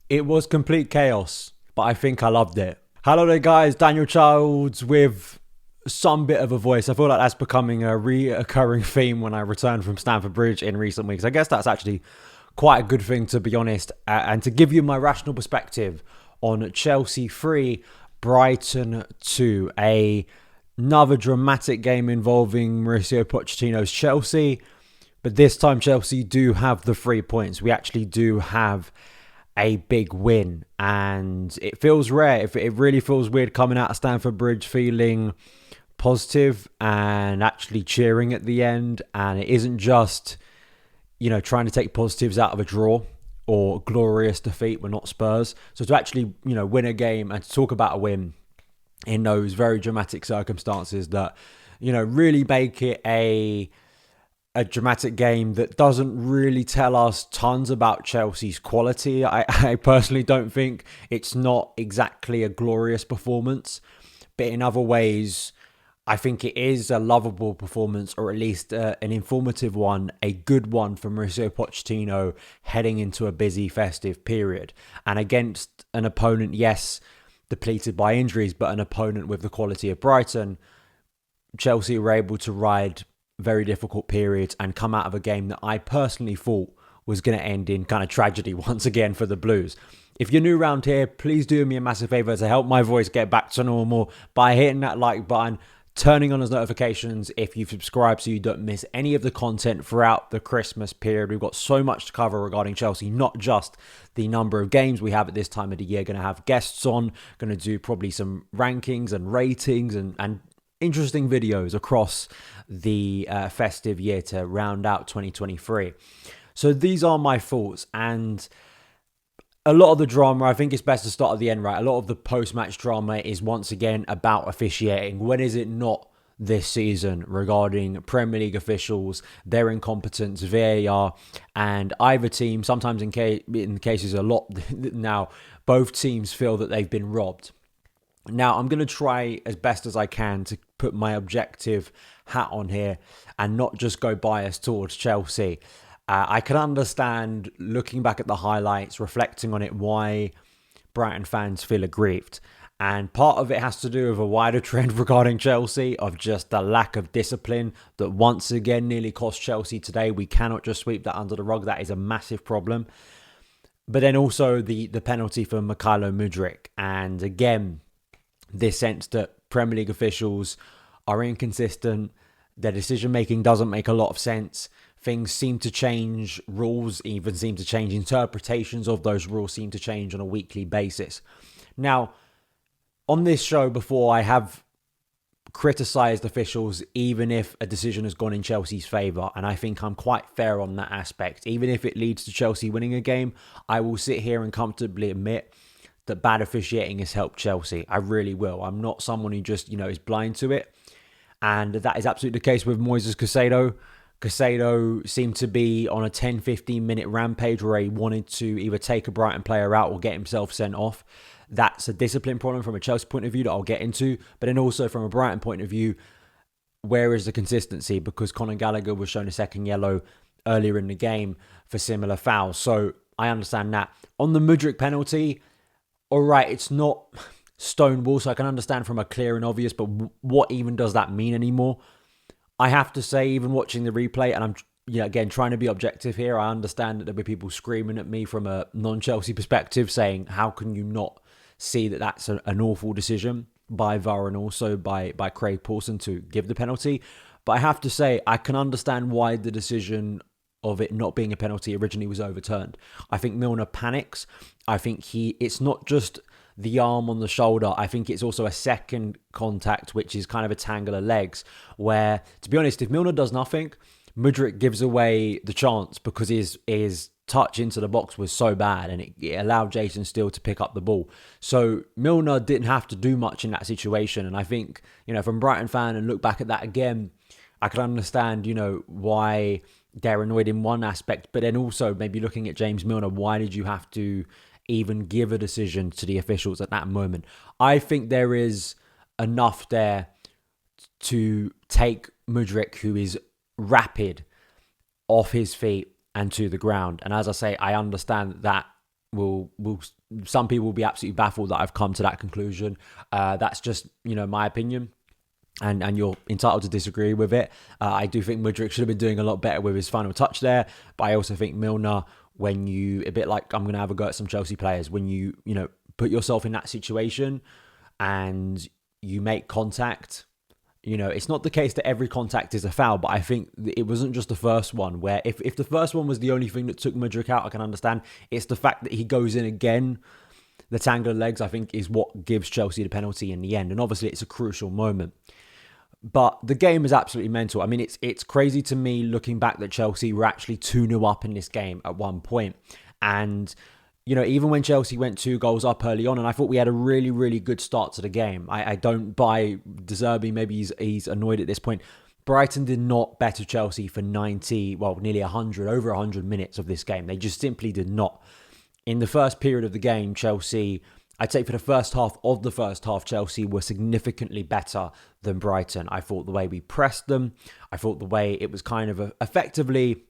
It was complete chaos, but I think I loved it. Hello there, guys. Daniel Childs with some bit of a voice. I feel like that's becoming a reoccurring theme when I return from Stamford Bridge in recent weeks. I guess that's actually quite a good thing, to be honest. And to give you my rational perspective on Chelsea 3, Brighton 2. Another dramatic game involving Mauricio Pochettino's Chelsea. But this time Chelsea do have the 3 points. We actually do have a big win, and it feels rare. It really feels weird coming out of Stamford Bridge feeling positive and actually cheering at the end. And it isn't just, trying to take positives out of a draw or glorious defeat. We're not Spurs. So to actually, win a game and to talk about a win in those very dramatic circumstances that, really make it a dramatic game that doesn't really tell us tons about Chelsea's quality. I personally don't think it's not exactly a glorious performance, but in other ways, I think it is a lovable performance, or at least an informative one, a good one for Mauricio Pochettino heading into a busy festive period. And against an opponent, yes, depleted by injuries, but an opponent with the quality of Brighton, Chelsea were able to ride very difficult periods and come out of a game that I personally thought was going to end in kind of tragedy once again for the Blues. If you're new around here, please do me a massive favour to help my voice get back to normal by hitting that like button, turning on those notifications if you've subscribed so you don't miss any of the content throughout the Christmas period. We've got so much to cover regarding Chelsea, not just the number of games we have at this time of the year. Going to have guests on, going to do probably some rankings and ratings and interesting videos across the festive year to round out 2023. So these are my thoughts, and a lot of the drama, I think it's best to start at the end, right? A lot of the post-match drama is once again about officiating. When is it not this season regarding Premier League officials, their incompetence, VAR, and either team, sometimes in cases a lot now, both teams feel that they've been robbed. Now, I'm going to try as best as I can to put my objective hat on here and not just go biased towards Chelsea. I can understand, looking back at the highlights, reflecting on it, why Brighton fans feel aggrieved. And part of it has to do with a wider trend regarding Chelsea of just the lack of discipline that once again nearly cost Chelsea today. We cannot just sweep that under the rug. That is a massive problem. But then also the penalty for Mykhailo Mudryk. And again, this sense that Premier League officials are inconsistent, their decision-making doesn't make a lot of sense, things seem to change, rules even seem to change, interpretations of those rules seem to change on a weekly basis. Now, on this show before, I have criticised officials even if a decision has gone in Chelsea's favour, and I think I'm quite fair on that aspect. Even if it leads to Chelsea winning a game, I will sit here and comfortably admit that bad officiating has helped Chelsea. I really will. I'm not someone who just, is blind to it. And that is absolutely the case with Moises Caicedo. Caicedo seemed to be on a 10-15 minute rampage where he wanted to either take a Brighton player out or get himself sent off. That's a discipline problem from a Chelsea point of view that I'll get into. But then also from a Brighton point of view, where is the consistency? Because Conor Gallagher was shown a second yellow earlier in the game for similar fouls. So I understand that. On the Mudryk penalty, all right, it's not stonewall, so I can understand from a clear and obvious, but what even does that mean anymore? I have to say, even watching the replay, and I'm again trying to be objective here, I understand that there'll be people screaming at me from a non-Chelsea perspective saying, how can you not see that that's an awful decision by VAR and also by Craig Pawson to give the penalty? But I have to say, I can understand why the decision of it not being a penalty originally was overturned. I think Milner panics. I think it's not just the arm on the shoulder. I think it's also a second contact, which is kind of a tangle of legs, where, to be honest, if Milner does nothing, Mudryk gives away the chance because his touch into the box was so bad and it allowed Jason Steele to pick up the ball. So Milner didn't have to do much in that situation. And I think, from Brighton fan and look back at that again, I can understand, why they're annoyed in one aspect, but then also maybe looking at James Milner, why did you have to even give a decision to the officials at that moment? I think there is enough there to take Mudryk, who is rapid, off his feet and to the ground. And as I say, I understand that will some people will be absolutely baffled that I've come to that conclusion. That's just, my opinion. And you're entitled to disagree with it. I do think Mudryk should have been doing a lot better with his final touch there. But I also think Milner, when you, a bit like I'm going to have a go at some Chelsea players, when you put yourself in that situation and you make contact, it's not the case that every contact is a foul, but I think it wasn't just the first one where if the first one was the only thing that took Mudryk out, I can understand. It's the fact that he goes in again. The tangle of legs, I think, is what gives Chelsea the penalty in the end. And obviously, it's a crucial moment. But the game is absolutely mental. I mean, it's crazy to me looking back that Chelsea were actually 2-0 up in this game at one point. And, even when Chelsea went 2 goals up early on, and I thought we had a really, really good start to the game. I don't buy De Zerbi. Maybe he's annoyed at this point. Brighton did not better Chelsea for nearly 100, over 100 minutes of this game. They just simply did not. In the first period of the game, Chelsea, I'd say for the first half, Chelsea were significantly better than Brighton. I thought the way we pressed them, I thought the way it was kind of effectively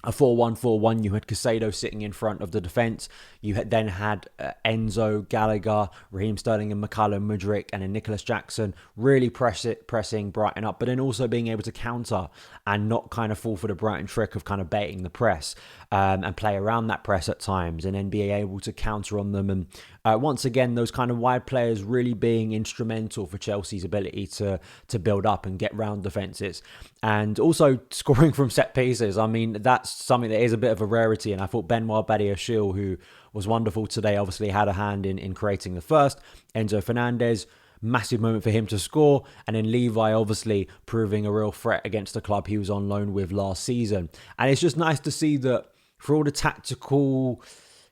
a 4-1-4-1. You had Caicedo sitting in front of the defence. You had Enzo, Gallagher, Raheem Sterling and McCallum, Mudryk, and then Nicholas Jackson really pressing Brighton up, but then also being able to counter and not kind of fall for the Brighton trick of kind of baiting the press and play around that press at times and then be able to counter on them. And once again, those kind of wide players really being instrumental for Chelsea's ability to build up and get round defences. And also scoring from set pieces. I mean, that's something that is a bit of a rarity. And I thought Benoit Badiashile, who was wonderful today, obviously had a hand in creating the first. Enzo Fernandez, massive moment for him to score. And then Levi obviously proving a real threat against the club he was on loan with last season. And it's just nice to see that for all the tactical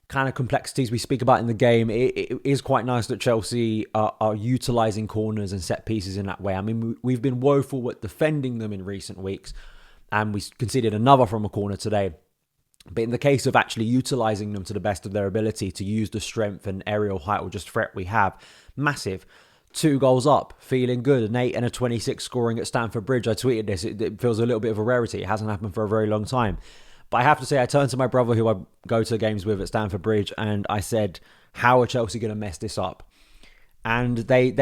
kind of complexities we speak about in the game, it is quite nice that Chelsea are utilising corners and set pieces in that way. I mean, we've been woeful at defending them in recent weeks, and we conceded another from a corner today. But in the case of actually utilising them to the best of their ability to use the strength and aerial height or just threat we have, massive. 2 goals up, feeling good. An 8 and a 26 scoring at Stamford Bridge. I tweeted this. It feels a little bit of a rarity. It hasn't happened for a very long time. But I have to say, I turned to my brother who I go to games with at Stamford Bridge, and I said, how are Chelsea going to mess this up? And they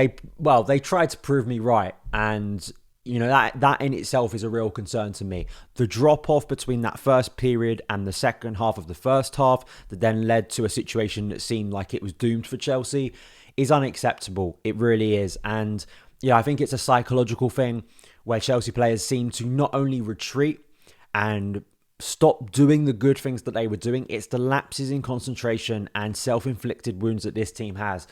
tried to prove me right. And, that in itself is a real concern to me. The drop-off between that first period and the second half of the first half that then led to a situation that seemed like it was doomed for Chelsea is unacceptable. It really is. And, I think it's a psychological thing where Chelsea players seem to not only retreat and stop doing the good things that they were doing, it's the lapses in concentration and self-inflicted wounds that this team has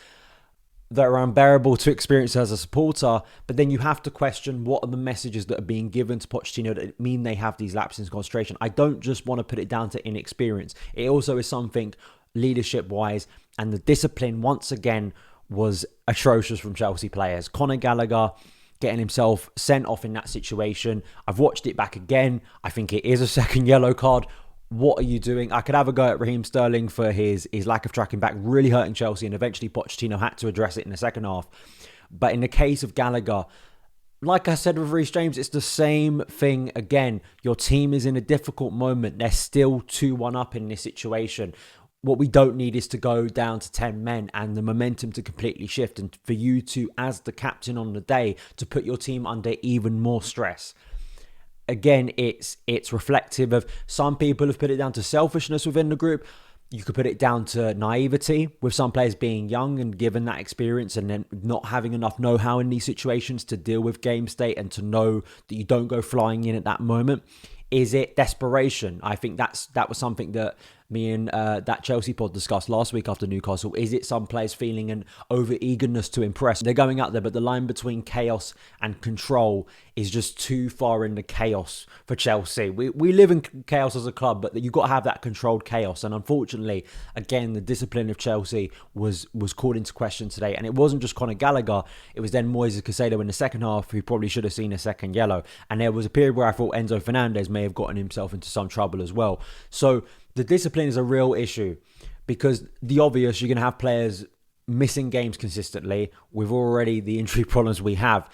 that are unbearable to experience as a supporter. But then you have to question, what are the messages that are being given to Pochettino that mean they have these lapses in concentration? I don't just want to put it down to inexperience. It also is something leadership-wise, and the discipline once again was atrocious from Chelsea players. Conor Gallagher getting himself sent off in that situation. I've watched it back again. I think it is a second yellow card. What are you doing? I could have a go at Raheem Sterling for his lack of tracking back, really hurting Chelsea, and eventually Pochettino had to address it in the second half. But in the case of Gallagher, like I said with Reece James, it's the same thing again. Your team is in a difficult moment. They're still 2-1 up in this situation. What we don't need is to go down to 10 men and the momentum to completely shift, and for you to, as the captain on the day, to put your team under even more stress. Again, it's reflective of, some people have put it down to selfishness within the group. You could put it down to naivety, with some players being young and given that experience and then not having enough know-how in these situations to deal with game state and to know that you don't go flying in at that moment. Is it desperation? I think that was something that me and that Chelsea pod discussed last week after Newcastle. Is it some players feeling an over-eagerness to impress? They're going out there, but the line between chaos and control is just too far into chaos for Chelsea. We live in chaos as a club, but you've got to have that controlled chaos. And unfortunately, again, the discipline of Chelsea was called into question today. And it wasn't just Conor Gallagher. It was then Moises Caicedo in the second half, who probably should have seen a second yellow. And there was a period where I thought Enzo Fernandez may have gotten himself into some trouble as well. So the discipline is a real issue, because the obvious, you're going to have players missing games consistently with already the injury problems we have.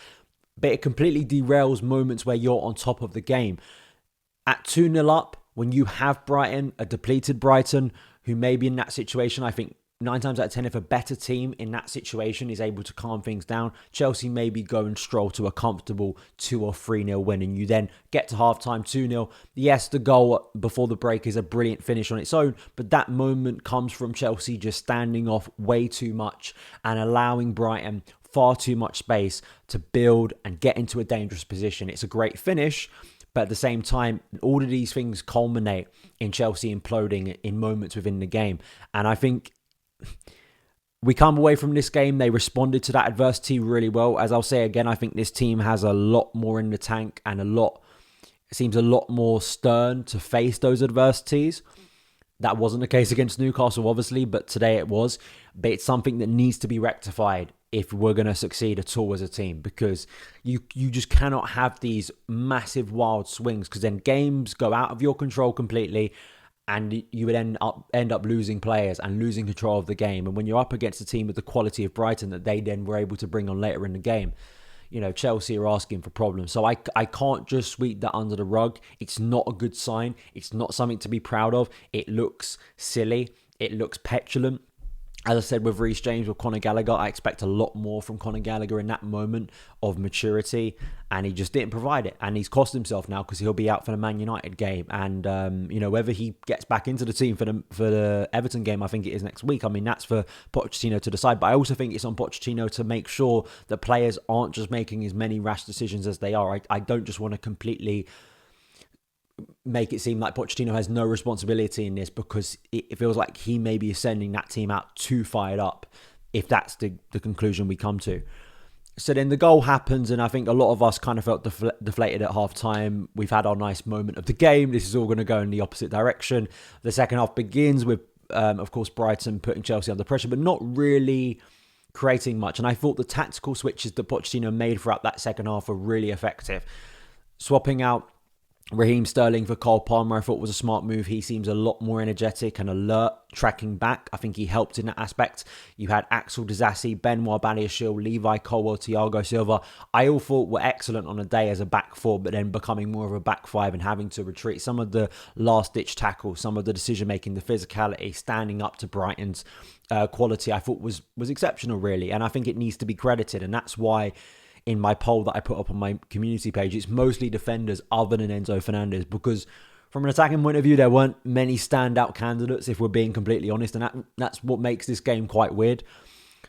But it completely derails moments where you're on top of the game. At 2-0 up, when you have Brighton, a depleted Brighton, who may be in that situation. I think 9 times out of 10, if a better team in that situation is able to calm things down, Chelsea maybe go and stroll to a comfortable 2 or 3-0 win, and you then get to halftime 2-0. Yes, the goal before the break is a brilliant finish on its own, but that moment comes from Chelsea just standing off way too much and allowing Brighton far too much space to build and get into a dangerous position. It's a great finish, but at the same time, all of these things culminate in Chelsea imploding in moments within the game. And I think we come away from this game, they responded to that adversity really well. As I'll say again, I think this team has a lot more in the tank and it seems a lot more stern to face those adversities. That wasn't the case against Newcastle, obviously, but today it was. But it's something that needs to be rectified if we're going to succeed at all as a team, because you just cannot have these massive wild swings, because then games go out of your control completely and you would end up losing players and losing control of the game. And when you're up against a team with the quality of Brighton that they then were able to bring on later in the game, Chelsea are asking for problems. So I can't just sweep that under the rug. It's not a good sign. It's not something to be proud of. It looks silly. It looks petulant. As I said, with Reece James, with Conor Gallagher, I expect a lot more from Conor Gallagher in that moment of maturity, and he just didn't provide it. And he's cost himself now because he'll be out for the Man United game. And, whether he gets back into the team for the Everton game, I think it is next week. I mean, that's for Pochettino to decide. But I also think it's on Pochettino to make sure that players aren't just making as many rash decisions as they are. I don't just want to completely make it seem like Pochettino has no responsibility in this, because it feels like he maybe is sending that team out too fired up, if that's the conclusion we come to. So then the goal happens, and I think a lot of us kind of felt deflated at half time. We've had our nice moment of the game. This is all going to go in the opposite direction. The second half begins with, of course, Brighton putting Chelsea under pressure, but not really creating much. And I thought the tactical switches that Pochettino made throughout that second half were really effective. Swapping out Raheem Sterling for Cole Palmer, I thought was a smart move. He seems a lot more energetic and alert, tracking back. I think he helped in that aspect. You had Axel Disasi, Benoit Badiashile, Levi, Colwill, Thiago Silva. I all thought were excellent on a day as a back four, but then becoming more of a back five and having to retreat. Some of the last-ditch tackles, some of the decision-making, the physicality, standing up to Brighton's quality, I thought was exceptional, really. And I think it needs to be credited, and that's why in my poll that I put up on my community page, it's mostly defenders other than Enzo Fernandez, because from an attacking point of view, there weren't many standout candidates, if we're being completely honest, and that's what makes this game quite weird.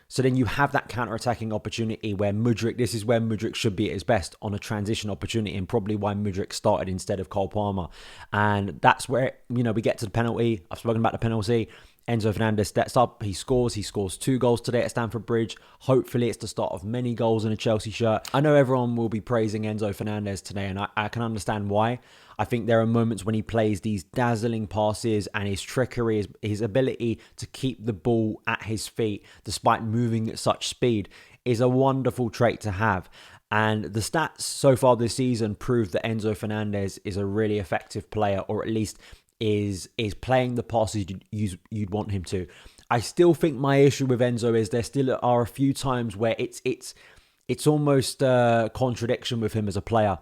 So then you have that counter-attacking opportunity where this is where Mudryk should be at his best, on a transition opportunity, and probably why Mudryk started instead of Cole Palmer. And that's where, we get to the penalty. I've spoken about the penalty. Enzo Fernandez steps up, he scores 2 goals today at Stamford Bridge. Hopefully it's the start of many goals in a Chelsea shirt. I know everyone will be praising Enzo Fernandez today, and I can understand why. I think there are moments when he plays these dazzling passes, and his trickery, his ability to keep the ball at his feet despite moving at such speed, is a wonderful trait to have. And the stats so far this season prove that Enzo Fernandez is a really effective player, or at least is playing the passes you'd want him to. I still think my issue with Enzo is there still are a few times where it's almost a contradiction with him as a player.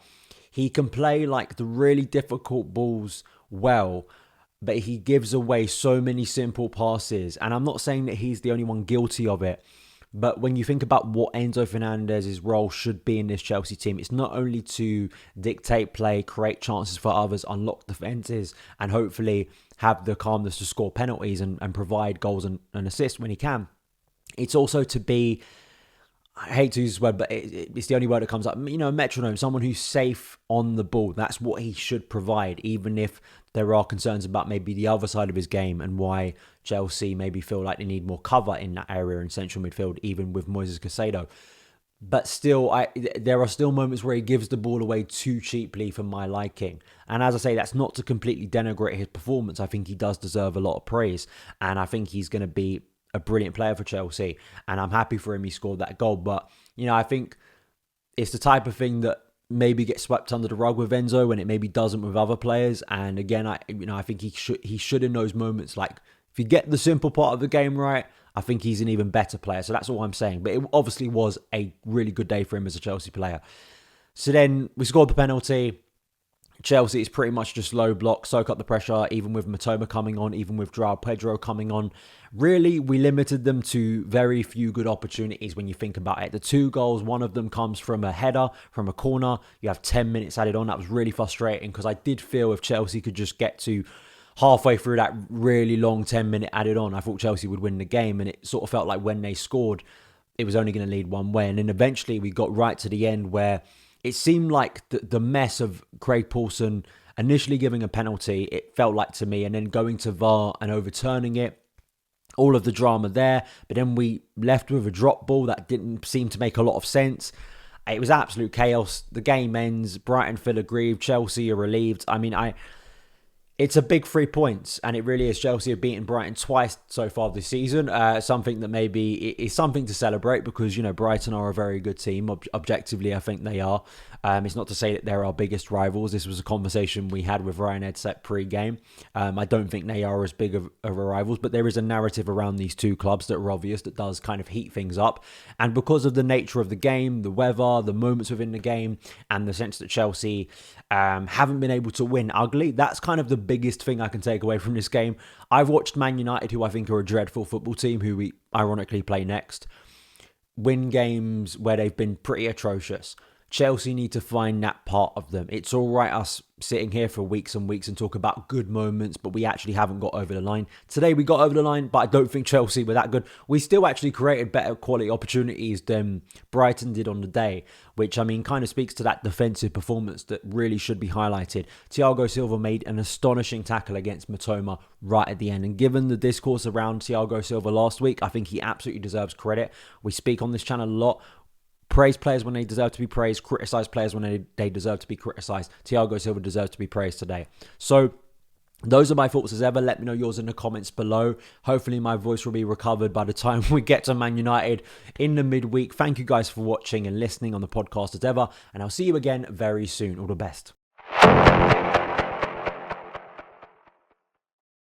He can play like the really difficult balls well, but he gives away so many simple passes. And I'm not saying that he's the only one guilty of it, but when you think about what Enzo Fernandez's role should be in this Chelsea team, it's not only to dictate play, create chances for others, unlock defences, and hopefully have the calmness to score penalties and provide goals and assists when he can. It's also to be, I hate to use this word, but it's the only word that comes up, a metronome, someone who's safe on the ball. That's what he should provide, even if there are concerns about maybe the other side of his game and why Chelsea maybe feel like they need more cover in that area in central midfield, even with Moises Caicedo. But still, there are still moments where he gives the ball away too cheaply for my liking. And as I say, that's not to completely denigrate his performance. I think he does deserve a lot of praise, and I think he's going to be a brilliant player for Chelsea, and I'm happy for him he scored that goal. But, I think it's the type of thing that maybe gets swept under the rug with Enzo, and it maybe doesn't with other players. And again, I think he should in those moments, like, if you get the simple part of the game right, I think he's an even better player. So that's all I'm saying. But it obviously was a really good day for him as a Chelsea player. So then we scored the penalty. Chelsea is pretty much just low block, soak up the pressure, even with Matoma coming on, even with Joao Pedro coming on. Really, we limited them to very few good opportunities when you think about it. The 2 goals, one of them comes from a header, from a corner. You have 10 minutes added on. That was really frustrating because I did feel if Chelsea could just get to halfway through that really long 10-minute added on, I thought Chelsea would win the game. And it sort of felt like when they scored, it was only going to lead one way. And then eventually we got right to the end where it seemed like the mess of Craig Paulson initially giving a penalty, it felt like to me, and then going to VAR and overturning it, all of the drama there. But then we left with a drop ball that didn't seem to make a lot of sense. It was absolute chaos. The game ends. Brighton feel aggrieved. Chelsea are relieved. I mean, it's a big 3 points, and it really is. Chelsea have beaten Brighton twice so far this season. Something that maybe is something to celebrate because, you know, Brighton are a very good team. Objectively, I think they are. It's not to say that they're our biggest rivals. This was a conversation we had with Ryan Edsett pre-game. I don't think they are as big of a rivals, but there is a narrative around these 2 clubs that are obvious that does kind of heat things up. And because of the nature of the game, the weather, the moments within the game, and the sense that Chelsea haven't been able to win ugly, that's kind of the biggest thing I can take away from this game. I've watched Man United, who I think are a dreadful football team, who we ironically play next, win games where they've been pretty atrocious. Chelsea need to find that part of them. It's all right us sitting here for weeks and weeks and talk about good moments, but we actually haven't got over the line. Today we got over the line, but I don't think Chelsea were that good. We still actually created better quality opportunities than Brighton did on the day, which, I mean, kind of speaks to that defensive performance that really should be highlighted. Thiago Silva made an astonishing tackle against Matoma right at the end. And given the discourse around Thiago Silva last week, I think he absolutely deserves credit. We speak on this channel a lot. Praise players when they deserve to be praised, criticize players when they deserve to be criticized. Thiago Silva deserves to be praised today. So those are my thoughts as ever. Let me know yours in the comments below. Hopefully my voice will be recovered by the time we get to Man United in the midweek. Thank you guys for watching and listening on the podcast as ever, and I'll see you again very soon. All the best.